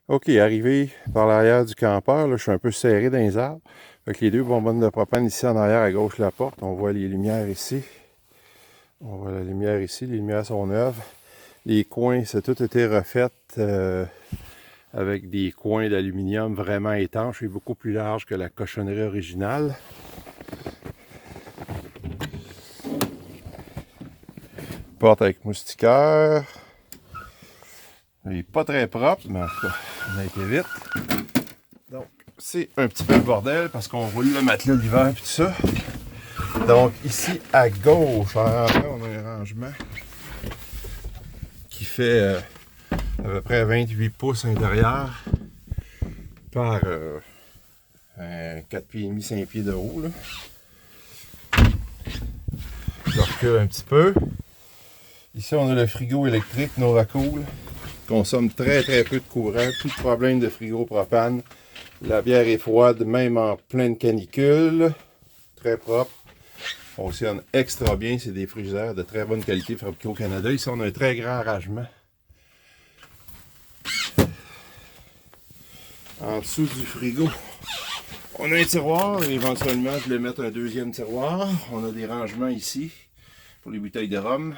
OK, arrivé par l'arrière du campeur, là, je suis un peu serré dans les arbres. Avec les deux bonbonnes de propane ici en arrière à gauche de la porte. On voit les lumières ici. On voit la lumière ici. Les lumières sont neuves. Les coins, ça a tout été refait avec des coins d'aluminium vraiment étanches et beaucoup plus larges que la cochonnerie originale. Porte avec moustiquaire. Il n'est pas très propre, mais en tout cas, on a été vite. Donc, c'est un petit peu le bordel parce qu'on roule le matelas l'hiver et tout ça. Donc, ici à gauche, en rentrant, on a un rangement qui fait à peu près 28 pouces intérieur par 4 pieds et demi, 5 pieds de haut. Là. Je recule un petit peu. Ici, on a le frigo électrique NovaCool. Consomme très peu de courant, plus de problème de frigo propane. La bière est froide, même en pleine canicule. Très propre. Fonctionne extra bien. C'est des frigidaires de très bonne qualité fabriqués au Canada. Ici, on a un très grand rangement. En dessous du frigo, on a un tiroir. Éventuellement, je vais mettre un deuxième tiroir. On a des rangements ici pour les bouteilles de rhum.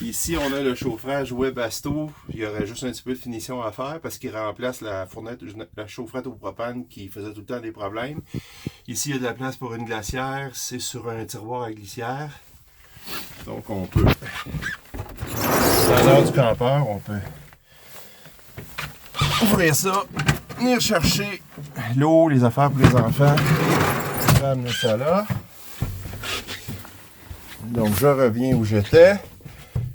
Ici, on a le chauffage Webasto. Il y aurait juste un petit peu de finition à faire parce qu'il remplace la fournette, la chaufferette au propane qui faisait tout le temps des problèmes. Ici, il y a de la place pour une glacière. C'est sur un tiroir à glissière. Donc, on peut, dans l'heure du campeur, on peut ouvrir ça, venir chercher l'eau, les affaires pour les enfants. Ramener ça là. Donc, je reviens où j'étais.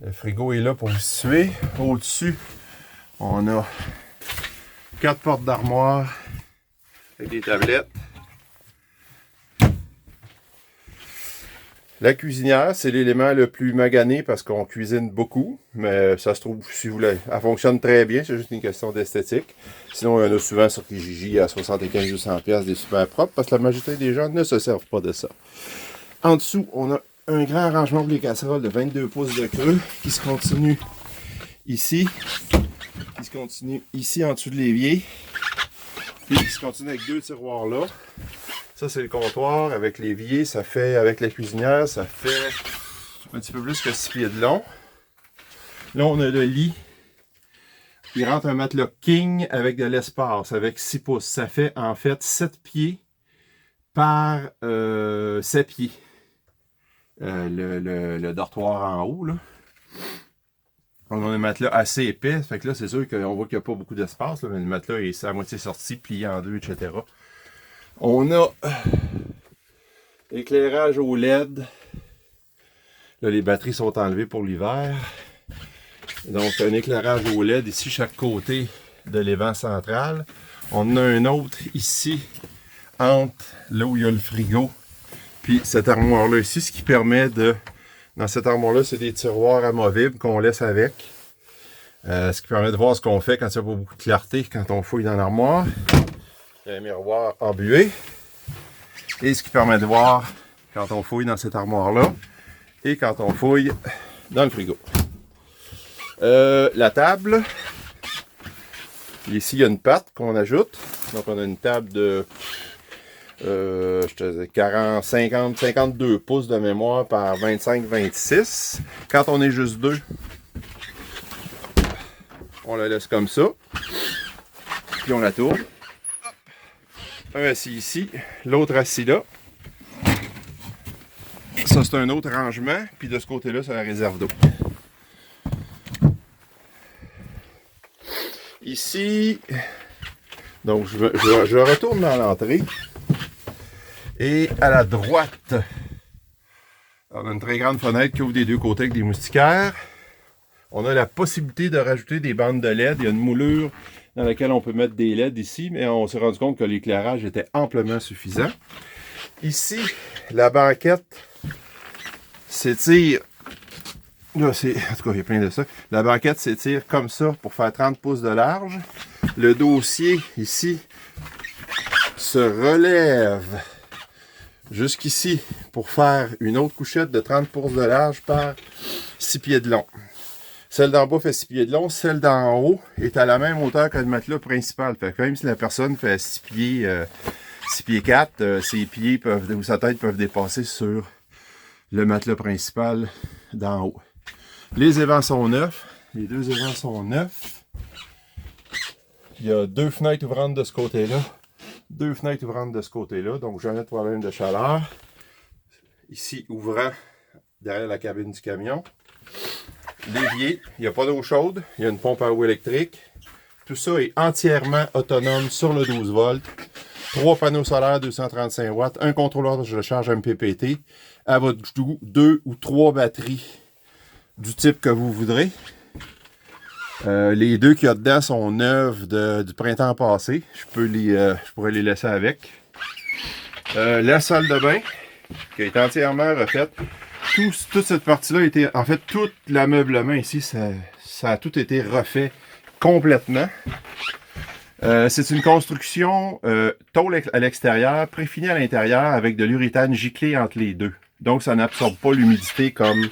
Le frigo est là pour vous situer. Au-dessus, on a 4 portes d'armoire avec des tablettes. La cuisinière, c'est l'élément le plus magané parce qu'on cuisine beaucoup, mais ça se trouve, si vous voulez, elle fonctionne très bien, c'est juste une question d'esthétique. Sinon, il y en a souvent sur Kijiji à 75-200$ des super propres parce que la majorité des gens ne se servent pas de ça. En dessous, on a un grand rangement pour les casseroles de 22 pouces de creux qui se continue ici, qui se continue ici en dessous de l'évier, puis qui se continue avec 2 tiroirs là. Ça, c'est le comptoir avec l'évier. Ça fait, avec la cuisinière, ça fait un petit peu plus que 6 pieds de long. Là, on a le lit. Il rentre un matelas king avec de l'espace, avec 6 pouces. Ça fait en fait 7 pieds par 7 pieds. Le dortoir en haut, là. On a un matelas assez épais. Fait que là, c'est sûr qu'on voit qu'il n'y a pas beaucoup d'espace, mais le matelas est à moitié sorti, plié en deux, etc. On a éclairage au LED. Là, les batteries sont enlevées pour l'hiver. Donc, un éclairage au LED ici, chaque côté de l'évent central. On a un autre ici, entre là où il y a le frigo, puis cette armoire-là ici, ce qui permet de... Dans cette armoire-là, c'est des tiroirs amovibles qu'on laisse avec. Ce qui permet de voir ce qu'on fait quand il n'y a pas beaucoup de clarté, quand on fouille dans l'armoire. Il y a un miroir embué. Et ce qui permet de voir quand on fouille dans cette armoire-là et quand on fouille dans le frigo. La table. Ici, il y a une patte qu'on ajoute. Donc, on a une table de 52 pouces de mémoire par 25-26. Quand on est juste deux, on la laisse comme ça. Puis on la tourne. Un assis ici, l'autre assis là. Ça, c'est un autre rangement. Puis de ce côté-là, c'est la réserve d'eau. Ici, donc je retourne dans l'entrée. Et à la droite, on a une très grande fenêtre qui ouvre des deux côtés avec des moustiquaires. On a la possibilité de rajouter des bandes de LED. Il y a une moulure dans laquelle on peut mettre des LED ici, mais on s'est rendu compte que l'éclairage était amplement suffisant. Ici, la banquette s'étire. Là, en tout cas, il y a plein de ça. La banquette s'étire comme ça pour faire 30 pouces de large. Le dossier, ici, se relève jusqu'ici pour faire une autre couchette de 30 pouces de large par 6 pieds de long. Celle d'en bas fait 6 pieds de long. Celle d'en haut est à la même hauteur que le matelas principal. Fait que même si la personne fait 6 pieds 4, ses pieds ou sa tête peuvent dépasser sur le matelas principal d'en haut. Les évents sont neufs. Les deux évents sont neufs. Il y a 2 fenêtres ouvrantes de ce côté-là. 2 fenêtres ouvrantes de ce côté-là. Donc jamais de problème de chaleur. Ici, ouvrant derrière la cabine du camion. L'évier, il n'y a pas d'eau chaude. Il y a une pompe à eau électrique. Tout ça est entièrement autonome sur le 12 volts. 3 panneaux solaires 235 watts. Un contrôleur de charge MPPT. À votre goût, 2 ou 3 batteries du type que vous voudrez. Les 2 qu'il y a dedans sont neuves du printemps passé. Je pourrais les laisser avec. La salle de bain, qui est entièrement refaite. Toute cette partie-là était. En fait, tout l'ameublement ici, ça a tout été refait complètement. C'est une construction tôle à l'extérieur, préfinie à l'intérieur avec de l'uréthane giclé entre les deux. Donc, ça n'absorbe pas l'humidité comme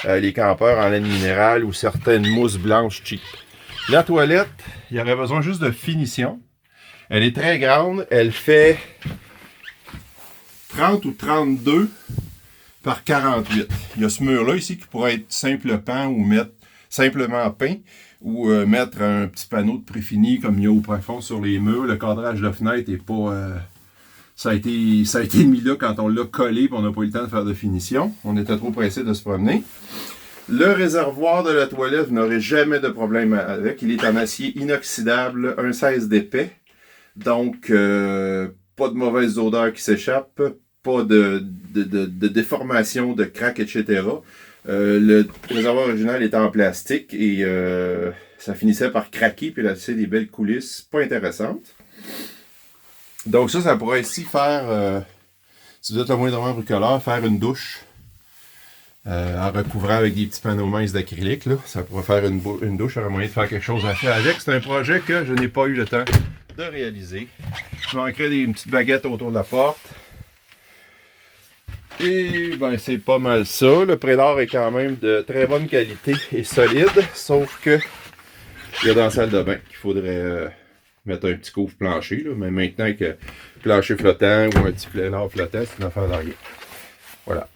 les campeurs en laine minérale ou certaines mousses blanches cheap. La toilette, il y aurait besoin juste de finition. Elle est très grande. Elle fait 30 ou 32 par 48. Il y a ce mur-là ici qui pourrait être simple pan ou mettre simplement peint ou mettre un petit panneau de préfini comme il y a au plafond sur les murs. Le cadrage de fenêtre est pas... Ça a été mis là quand on l'a collé et on n'a pas eu le temps de faire de finition. On était trop pressé de se promener. Le réservoir de la toilette, vous n'aurez jamais de problème avec. Il est en acier inoxydable, 1,16 d'épais. Donc, pas de mauvaise odeur qui s'échappe, pas de déformation, de craques, etc. Le réservoir original était en plastique et ça finissait par craquer puis laisser des belles coulisses pas intéressantes. Donc ça pourrait ici faire, si vous êtes le moindrement bricoleur, faire une douche en recouvrant avec des petits panneaux minces d'acrylique. Ça pourrait faire une douche, il y aurait moyen de faire quelque chose à faire avec. C'est un projet que je n'ai pas eu le temps de réaliser. Je manquerais une petite baguette autour de la porte. Et ben c'est pas mal ça. Le prédor est quand même de très bonne qualité et solide, sauf que il y a dans la salle de bain qu'il faudrait mettre un petit couvre plancher, là, mais maintenant que plancher flottant ou un petit prédor flottant, c'est une affaire d'arrière. Voilà.